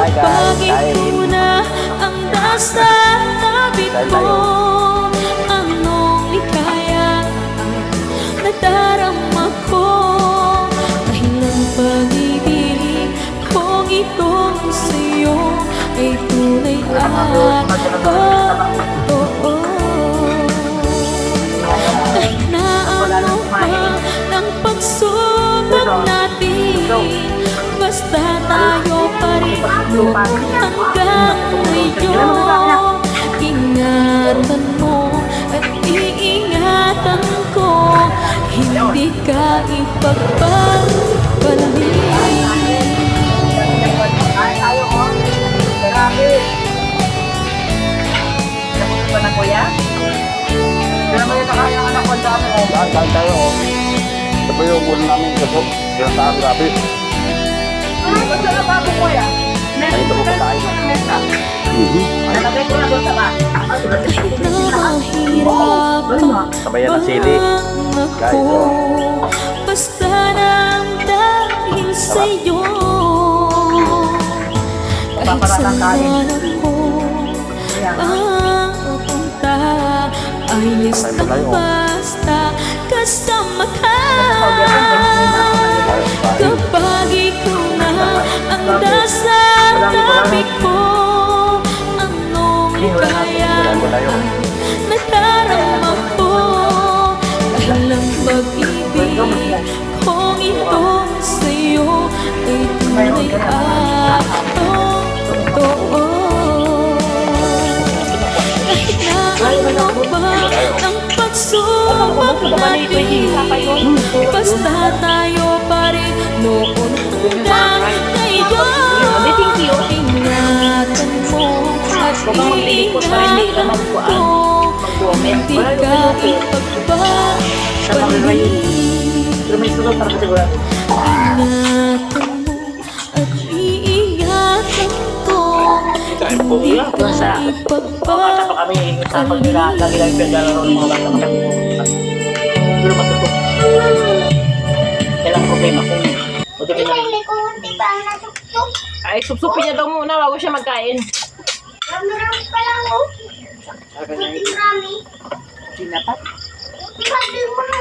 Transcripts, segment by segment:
Kapag ikaw na ang nasa tabi ko, anong likaya nadarama ko? Dahil ang pag-ibig kong itong sa'yo ay tunay at totoo. Kahit na ano pa ng pagsubok natin, basta tayo pa rin hanggang ngayon. Ingatan mo at iingatan ko, hindi ka ipagpapalik. Napunod ba na kuya? Kaya mo yung nakayang anak ko ang dami o? Dahil tayo, ito po yung ulo namin kasi pinasaan grabe. Ano ba sa babo kuya? Ay, ito po pa tayo. Nalagay ko na doon sa ba? Nahihirap Sabayan ng sili. Guys, oh. basta nang dahil sa'yo. Kahit saan man ako papunta, ayos lang basta kasama ka. Kapag ikaw na ang nasa tabi ko, anong kaya nadarama ko? Dahil ang pag-ibig kong itong sa'yo ay tunay at totoo. Kahit na ano pa ang pagsubok natin, basta tayo pa rin noon hanggang ngayon. Ingatan mo at iingatan ko, hindi ka ipagpapalik. Ingatan mo at iingatan ko, hindi ka ipagpapalik. Kami tapos nila lagi lang pinaglalaro ng mga bata masyadong pero matutok. Kailang problema kung buti pinag- ay supsupin niya daw muna bago siya magkain. Marami pa lang oh. Marami. Dinapat? Sabi mo na.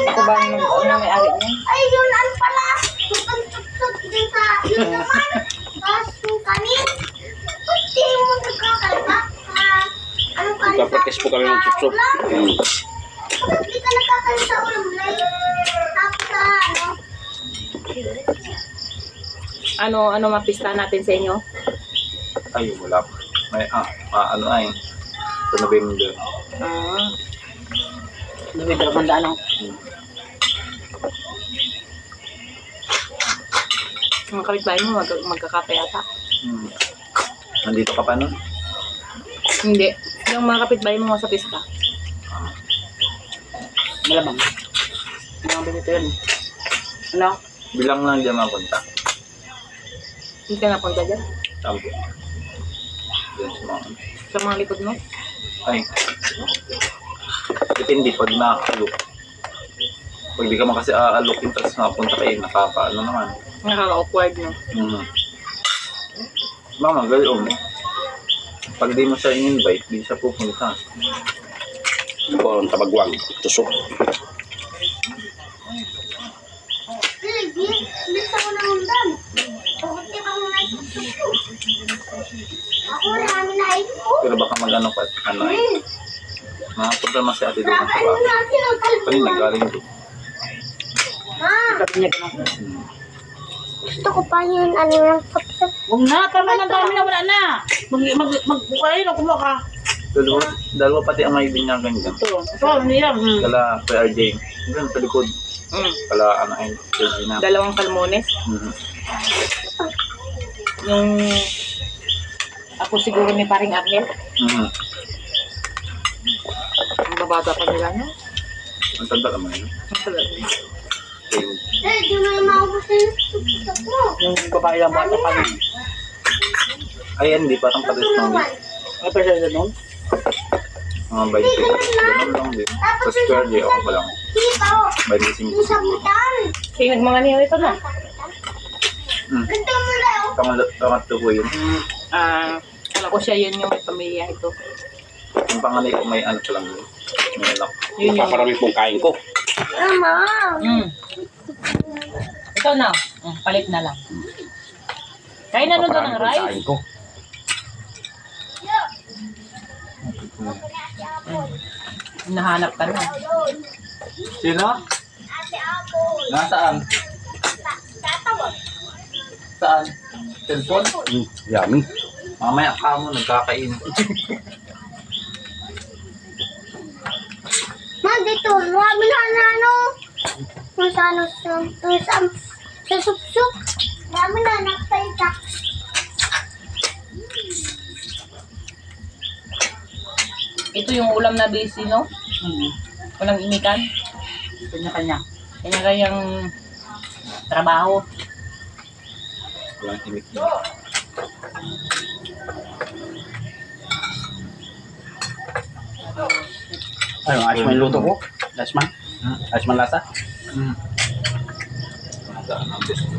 Ako ba ang may-ari niya? Ay, yun ano pala. Tukan-tuksok din sa yun naman. Tapos yung kanin. Hindi mo nagkakalba. Anong kanin sa Nagpa-practice po kami ng chup-chup. Hindi ka nagkakalit sa ulam na yun. Tapos sa Ano mapista natin sa inyo? Ay, wala pa. May, ano ay, sa November. November, manda ano? Mga kapitbahay mo magkakape ata? Nandito ka pa nun? Hindi. Yung mga kapitbahay mo sa pista. Malamang. Mga ganito yun. Ano? Bilang lang dyan mapunta. Hindi ka napunta dyan? Tampo. Diyan sa mga. Sa mga likod mo? Ay. Depende pag nakaalok. Pag di ka man kasi aalokin tapos nakapunta kayo, nakaka-ano naman. Nakaka-awkward, no? Mama, ganoon. Pag di mo siya in-invite, di siya pupunta. Ito ang tabagwang, tusok. Bisa ko ng undang. Bakit ka mo nagsusuko? Ako marami na ito. Pero baka mag-ano pa, ano ay. Nakapunta naman si ate doon sa Ano bahay. natin ang Kanina talbunan? nagaling doon. Ma, Sabi niya ganun. gusto ko pa yun. Ano yung pagsak? Huwag na, tama na, dami na, wala na. Mag-bukayin ako mo ka. Dalawa pati ang may binyagan dyan. Ito, hindi yan. Kala Kuya RJ. Diyan sa likod. Kala ano ay Regina. Dalawang kalmones. Yung ako siguro ni paring Arnel. Ang babata pa nila, no? Ang tanda naman yun. Ang tagal. Eh, di mo yung maubos na yung pagsak mo. Yung babae lang bata pa rin. Ay, hindi. Parang pares lang din. Ano pa siya doon? Mga 20. Ganun lang din. Sa square day, ako pa lang. Hindi pa ako. 25. Yung sabutan. Kaya nagmanga niyo ito na. Ganito mo lang. Pangatlo ko yun. Alam ko siya yun yung may pamilya ito. Yung panganay ko may ano pa lang yun. May anak. Yun yung... Paparami pong kain ko. Mama. Ito na. Palit na lang. Kain na nun doon ng rice. Kain ko. Nahanap ka na. Sino? Ate ako. Nasaan? Tatawag. Saan? Cellphone? Yummy. Mamaya ka mo, nagkakain. Ma, dito. Marami na ano. Kung sa ano, sa sup-sup. Marami na nakita. Ito yung ulam na busy, no? Walang imikan. Kanya-kanya. Kanya-kanyang trabaho. Walang imik. Ay, ayos man yung luto ko. Ayos man. Ayos man lasa. Saan ang best ko?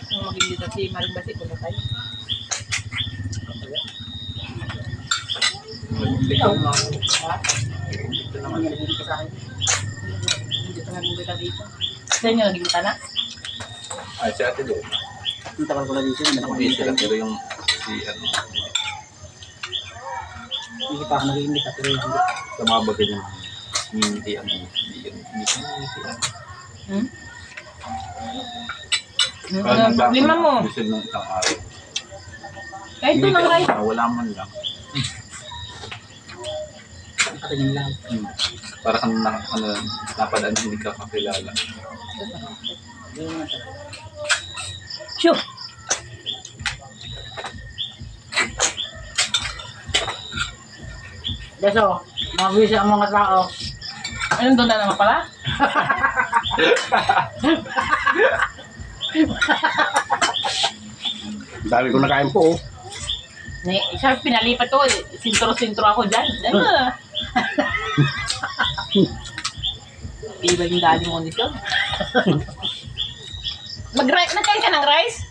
Kung maging dito si Maring Basi, puno tayo. Ikaw na. Hindi ka sa akin. Hindi ka naging kita dito. Sa inyo, naging kita na? Ay, si ate doon. Ang tagal ko na dito. Hindi sila, pero yung si ano, Hindi pa ako nag-iimbita pero hindi. sa mga bagay niya, hindi ano, hindi siya. Ano ang problema mo? Gusto nung isang araw. Kahit ito ng rice. Wala man lang. Nakatingin lang. Para kang napadaan hindi ka kakilala. Sure. Deso, mabisi ang mga tao. Ayun, doon na naman pala. Dami ko nakain po. Oh. Siya pinalipat ko, sintro-sintro ako dyan. Ano? Iba yung daling kondisyon. Nagkain ka ng rice?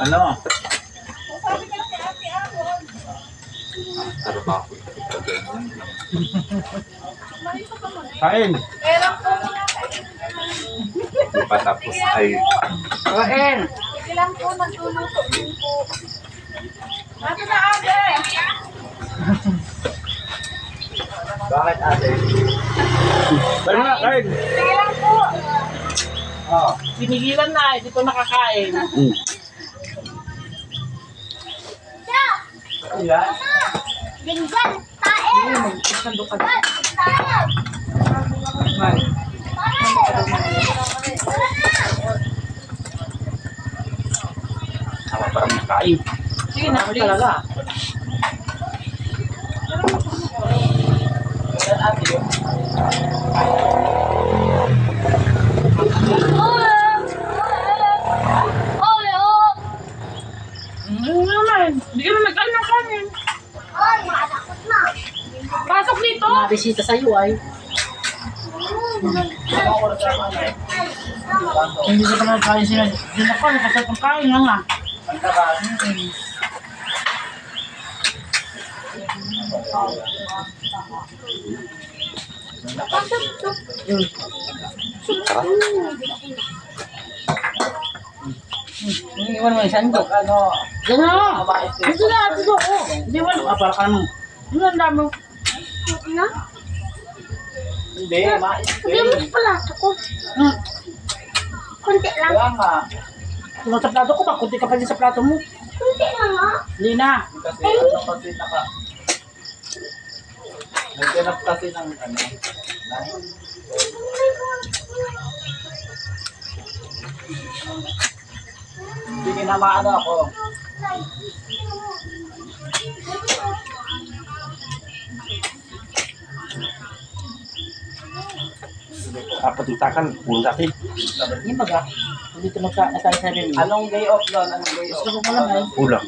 Ano? Trabaho. Kain. Patapos ay Kain! Ilang po nagluluto din po. bakit ate? Kain na, kain. Sinigilan na, hindi ko nakakain. Ilan? Binggan, tae. Sando ka. Tae. Ako parang makain. Sige na, please. Talaga. Ano naman? Hindi ka na nagkain ng kanin. Ay, matakot na. Pasok dito. Nabisita sa iyo ay. Hindi ko pa nagkain sila. Diyan ako, nakasal kong kain lang ah. Iwan mo yung sandok. Diyan na! Dito na, dito ako. Hindi mo, para ka naman. Ano ang dami? Na? Hindi, mais. Hindi mo sa plato ko. Kunti lang. Kung sa plato ko, kunti ka pa din sa plato mo. Kunti lang ah. Hindi na. Kasi ano kasi nagganap kasi ng ano. Hindi kinamaano ako. Apat yung takal. Puro sa akin. Yung baga. dito nagsasabi mo. Anong day off doon? Anong day off? Gusto ko lang ay. Kulang.